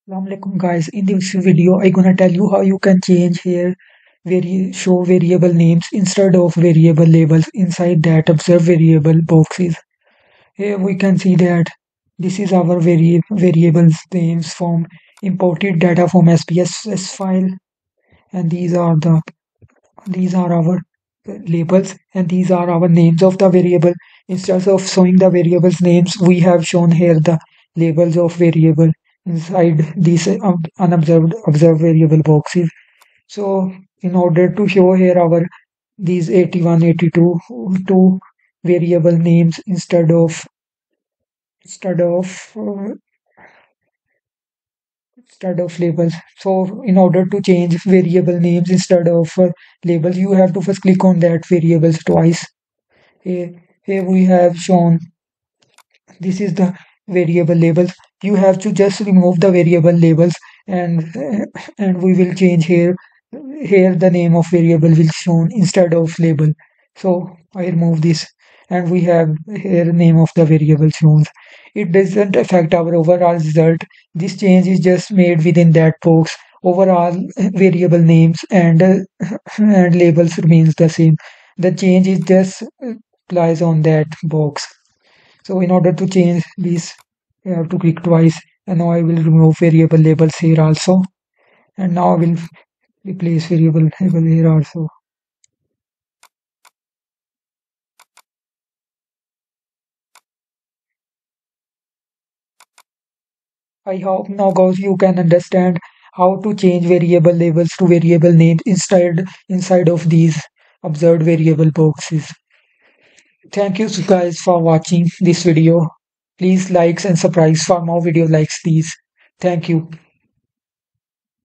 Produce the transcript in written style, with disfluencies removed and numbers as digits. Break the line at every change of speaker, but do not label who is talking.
Assalamualaikum guys. In this video, I'm gonna tell you how you can change here show variable names instead of variable labels inside that observe variable boxes. Here we can see that this is our variables names from imported data from SPSS file, and these are our labels, and these are our names of the variable. Instead of showing the variables names, we have shown here the labels of variable inside these unobserved observed variable boxes. So in order to show here our these 81, 82 two variable names instead of instead of labels. So in order to change variable names instead of labels, you have to first click on that variables twice. Here we have shown this is the variable labels. You have to just remove the variable labels, and we will change here the name of variable will shown instead of label. So I remove this, and we have here name of the variable shown. It doesn't affect our overall result. This change is just made within that box. Overall variable names and labels remains the same. The change is just applies on that box. So in order to change this, you have to click twice. And now I will remove variable labels here also. And now I will replace variable label here also. I hope now guys you can understand how to change variable labels to variable names inside of these observed variable boxes. Thank you guys for watching this video. Please likes and subscribe for more video likes these. Thank you.